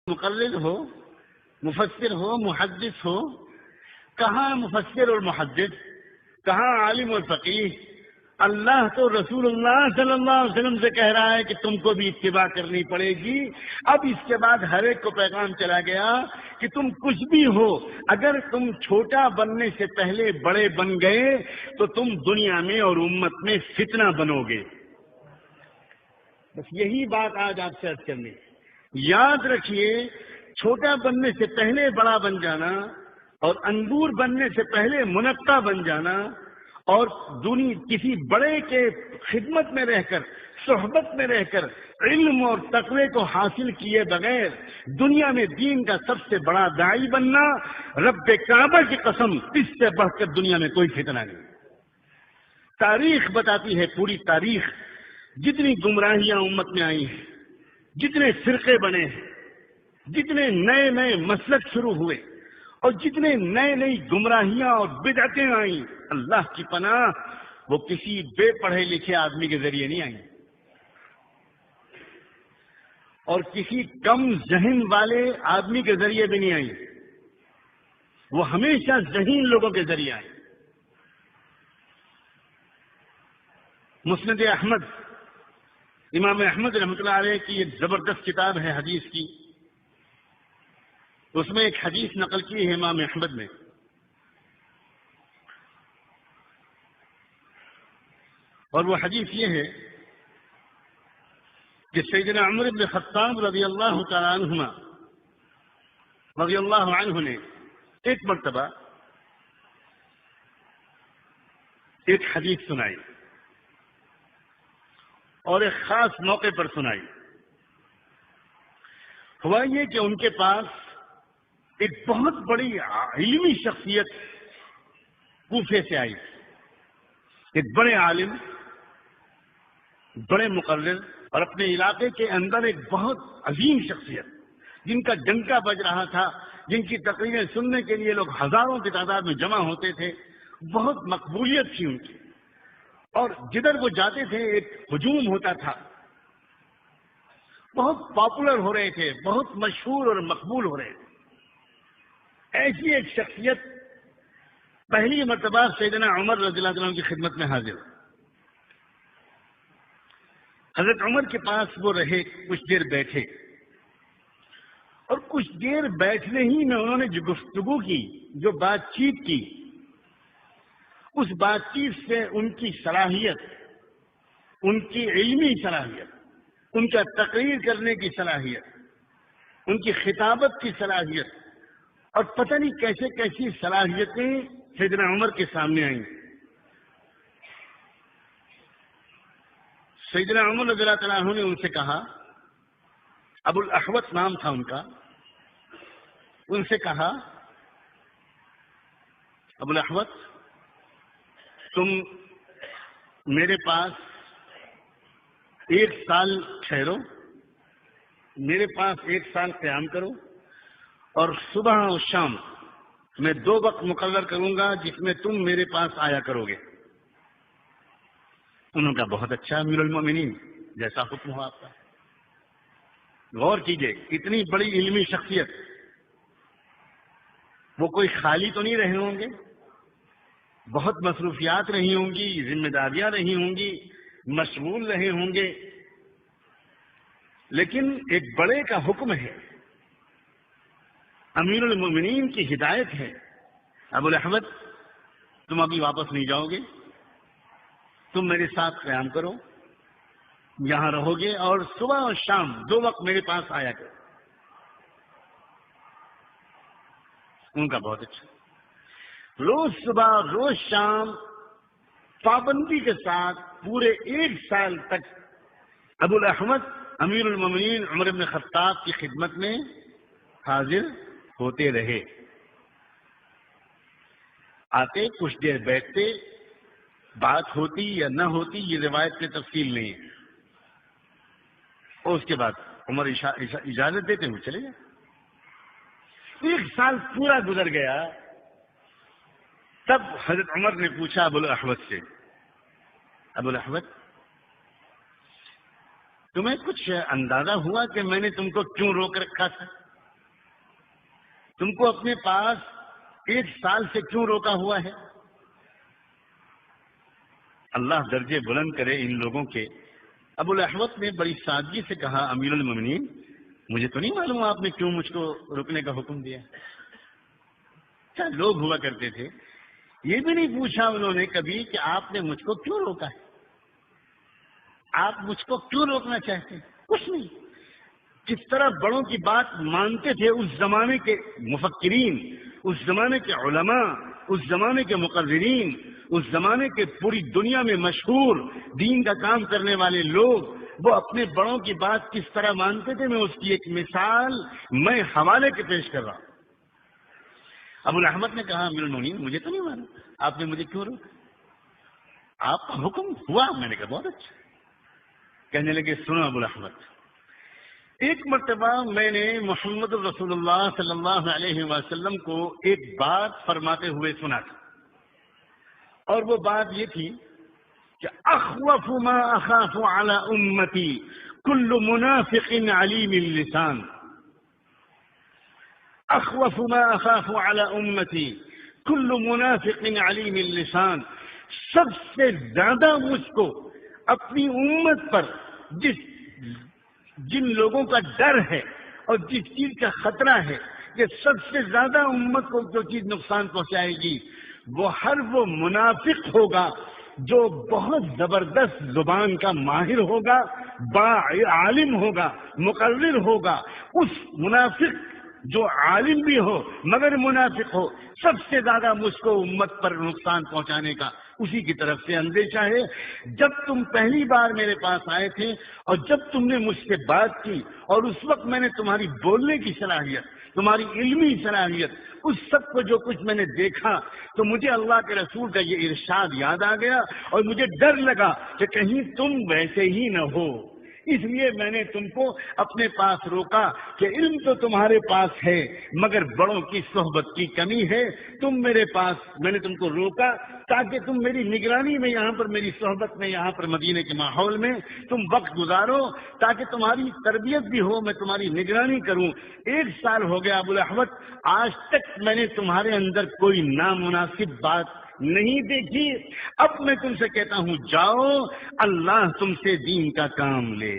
مقلد ہو، مفسر ہو، محدث ہو، کہاں مفسر اور محدث، کہاں عالم اور فقیہ؟ اللہ تو رسول اللہ صلی اللہ علیہ وسلم سے کہہ رہا ہے کہ تم کو بھی اتباع کرنی پڑے گی۔ اب اس کے بعد ہر ایک کو پیغام چلا گیا کہ تم کچھ بھی ہو، اگر تم چھوٹا بننے سے پہلے بڑے بن گئے تو تم دنیا میں اور امت میں فتنہ بنو گے۔ بس یہی بات آج آپ سے عرض کرنی ہے۔ یاد رکھیے، چھوٹا بننے سے پہلے بڑا بن جانا اور انگور بننے سے پہلے منقع بن جانا اور کسی بڑے کے خدمت میں رہ کر، صحبت میں رہ کر علم اور تقوی کو حاصل کیے بغیر دنیا میں دین کا سب سے بڑا داعی بننا، رب کعبہ کی قسم اس سے بڑھ کر دنیا میں کوئی فتنہ نہیں۔ تاریخ بتاتی ہے، پوری تاریخ، جتنی گمراہیاں امت میں آئی ہیں، جتنے فرقے بنے ہیں، جتنے نئے نئے مسلک شروع ہوئے اور جتنے نئی گمراہیاں اور بدعتیں آئیں، اللہ کی پناہ وہ کسی بے پڑھے لکھے آدمی کے ذریعے نہیں آئیں اور کسی کم ذہن والے آدمی کے ذریعے بھی نہیں آئیں، وہ ہمیشہ ذہین لوگوں کے ذریعے آئیں۔ مسند احمد، امام احمد رحمۃ اللہ علیہ کی ایک زبردست کتاب ہے حدیث کی، اس میں ایک حدیث نقل کی ہے امام احمد نے، اور وہ حدیث یہ ہے کہ سیدنا عمر بن خطاب رضی اللہ تعالی عنہ نے ایک مرتبہ ایک حدیث سنائی اور ایک خاص موقع پر سنائی۔ ہوا یہ کہ ان کے پاس ایک بہت بڑی علمی شخصیت کوفے سے آئی، ایک بڑے عالم، بڑے مقرر اور اپنے علاقے کے اندر ایک بہت عظیم شخصیت، جن کا ڈنکا بج رہا تھا، جن کی تقریریں سننے کے لیے لوگ ہزاروں کی تعداد میں جمع ہوتے تھے، بہت مقبولیت تھی ان کی، اور جدھر وہ جاتے تھے ایک ہجوم ہوتا تھا، بہت پاپولر ہو رہے تھے، بہت مشہور اور مقبول ہو رہے تھے۔ ایسی ایک شخصیت پہلی مرتبہ سیدنا عمر رضی اللہ عنہ کی خدمت میں حاضر۔ حضرت عمر کے پاس وہ رہے، کچھ دیر بیٹھے، اور کچھ دیر بیٹھنے ہی میں انہوں نے جو گفتگو کی، جو بات چیت کی، اس بات چیت سے ان کی صلاحیت، ان کی علمی صلاحیت، ان کا تقریر کرنے کی صلاحیت، ان کی خطابت کی صلاحیت اور پتہ نہیں کیسے کیسی صلاحیتیں سیدنا عمر کے سامنے آئیں۔ سیدنا عمر رضی اللہ تعالیٰ عنہ نے ان سے کہا، ابو الاحوص نام تھا ان کا، ان سے کہا، ابو الاحوص، تم میرے پاس 1 سال ٹھہرو، میرے پاس 1 سال قیام کرو، اور صبح اور شام میں 2 وقت مقرر کروں گا جس میں تم میرے پاس آیا کرو گے۔ انہوں نے کہا، بہت اچھا امیر المومنین، جیسا حکم ہو آپ کا۔ غور کیجئے، اتنی بڑی علمی شخصیت، وہ کوئی خالی تو نہیں رہے ہوں گے، بہت مصروفیات رہی ہوں گی، ذمہ داریاں رہی ہوں گی، مشغول رہے ہوں گے، لیکن ایک بڑے کا حکم ہے، امیر المومنین کی ہدایت ہے، ابو الاحوص تم ابھی واپس نہیں جاؤ گے، تم میرے ساتھ قیام کرو، یہاں رہو گے، اور صبح اور شام 2 وقت میرے پاس آیا کرو۔ ان کا بہت اچھا، روز صبح روز شام پابندی کے ساتھ پورے 1 سال تک ابو الاحوص امیر المومنین عمر بن خطاب کی خدمت میں حاضر ہوتے رہے۔ آتے، کچھ دیر بیٹھتے، بات ہوتی یا نہ ہوتی یہ روایت میں تفصیل نہیں ہے، اور اس کے بعد عمر اجازت دیتے ہوئے چلے گئے۔ 1 سال پورا گزر گیا، تب حضرت عمر نے پوچھا ابو الاحوص سے، ابو الاحوص، تمہیں کچھ اندازہ ہوا کہ میں نے تم کو کیوں روک رکھا تھا؟ تم کو اپنے پاس 1 سال سے کیوں روکا ہوا ہے؟ اللہ درجے بلند کرے ان لوگوں کے۔ ابو الاحوص نے بڑی سادگی سے کہا، امیر المومنین مجھے تو نہیں معلوم آپ نے کیوں مجھ کو روکنے کا حکم دیا۔ کیا لوگ ہوا کرتے تھے، یہ بھی نہیں پوچھا انہوں نے کبھی کہ آپ نے مجھ کو کیوں روکا ہے، آپ مجھ کو کیوں روکنا چاہتے ہیں، کچھ نہیں۔ کس طرح بڑوں کی بات مانتے تھے اس زمانے کے مفکرین، اس زمانے کے علماء، اس زمانے کے مقررین، اس زمانے کے پوری دنیا میں مشہور دین کا کام کرنے والے لوگ، وہ اپنے بڑوں کی بات کس طرح مانتے تھے، میں اس کی ایک مثال میں حوالے کے پیش کر رہا ہوں۔ ابو الاحوص نے کہا، امیر المومنین مجھے تو نہیں معلوم آپ نے مجھے کیوں روکا، آپ کا حکم ہوا۔ میں نے کہا بہت اچھا۔ کہنے لگے، سنو ابو الاحوص، ایک مرتبہ میں نے محمد رسول اللہ صلی اللہ علیہ وسلم کو ایک بات فرماتے ہوئے سنا تھا، اور وہ بات یہ تھی کہ اخوف ما اخاف علی امتی کل منافق علیم اللسان، اخوف ما اخاف علی امتی کل منافق علیم اللسان، سب سے زیادہ مجھ کو اپنی امت پر جن لوگوں کا ڈر ہے اور جس چیز کا خطرہ ہے کہ سب سے زیادہ امت کو جو چیز نقصان پہنچائے گی، وہ منافق ہوگا جو بہت زبردست زبان کا ماہر ہوگا، عالم ہوگا، مقرر ہوگا۔ اس منافق جو عالم بھی ہو مگر منافق ہو، سب سے زیادہ مجھ کو امت پر نقصان پہنچانے کا اسی کی طرف سے اندیشہ ہے۔ جب تم پہلی بار میرے پاس آئے تھے اور جب تم نے مجھ سے بات کی، اور اس وقت میں نے تمہاری بولنے کی صلاحیت، تمہاری علمی صلاحیت، اس سب کو جو کچھ میں نے دیکھا، تو مجھے اللہ کے رسول کا یہ ارشاد یاد آ گیا، اور مجھے ڈر لگا کہ کہیں تم ویسے ہی نہ ہو، اس لیے میں نے تم کو اپنے پاس روکا کہ علم تو تمہارے پاس ہے مگر بڑوں کی صحبت کی کمی ہے۔ میں نے تم کو روکا تاکہ تم میری نگرانی میں، یہاں پر میری صحبت میں، یہاں پر مدینے کے ماحول میں تم وقت گزارو، تاکہ تمہاری تربیت بھی ہو، میں تمہاری نگرانی کروں۔ 1 سال ہو گیا ابو الاحوص، آج تک میں نے تمہارے اندر کوئی نامناسب بات نہیں دیکھی۔ اب میں تم سے کہتا ہوں، جاؤ، اللہ تم سے دین کا کام لے۔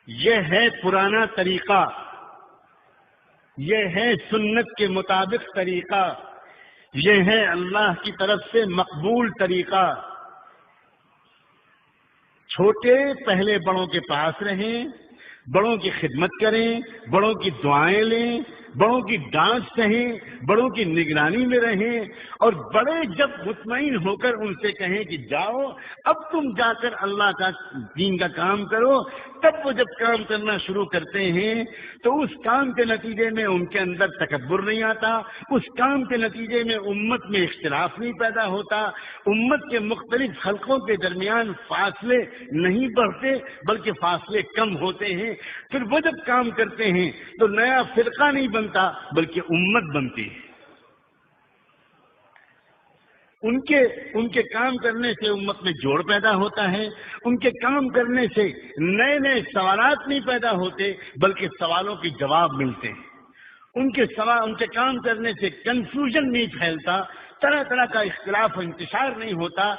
یہ ہے پرانا طریقہ، یہ ہے سنت کے مطابق طریقہ، یہ ہے اللہ کی طرف سے مقبول طریقہ۔ چھوٹے پہلے بڑوں کے پاس رہیں، بڑوں کی خدمت کریں، بڑوں کی دعائیں لیں، بڑوں کی ڈانٹ سہیں، بڑوں کی نگرانی میں رہیں، اور بڑے جب مطمئن ہو کر ان سے کہیں کہ جاؤ، اب تم جا کر اللہ کا دین کا کام کرو، تب وہ جب کام کرنا شروع کرتے ہیں تو اس کام کے نتیجے میں ان کے اندر تکبر نہیں آتا، اس کام کے نتیجے میں امت میں اختلاف نہیں پیدا ہوتا، امت کے مختلف حلقوں کے درمیان فاصلے نہیں بڑھتے بلکہ فاصلے کم ہوتے ہیں۔ پھر وہ جب کام کرتے ہیں تو نیا فرقہ نہیں بنتا بلکہ امت بنتی ہے۔ ان کے کام کرنے سے امت میں جوڑ پیدا ہوتا ہے، ان کے کام کرنے سے نئے نئے سوالات نہیں پیدا ہوتے بلکہ سوالوں کے جواب ملتے ہیں، ان کے کام کرنے سے کنفیوژن نہیں پھیلتا، طرح طرح کا اختلاف و انتشار نہیں ہوتا،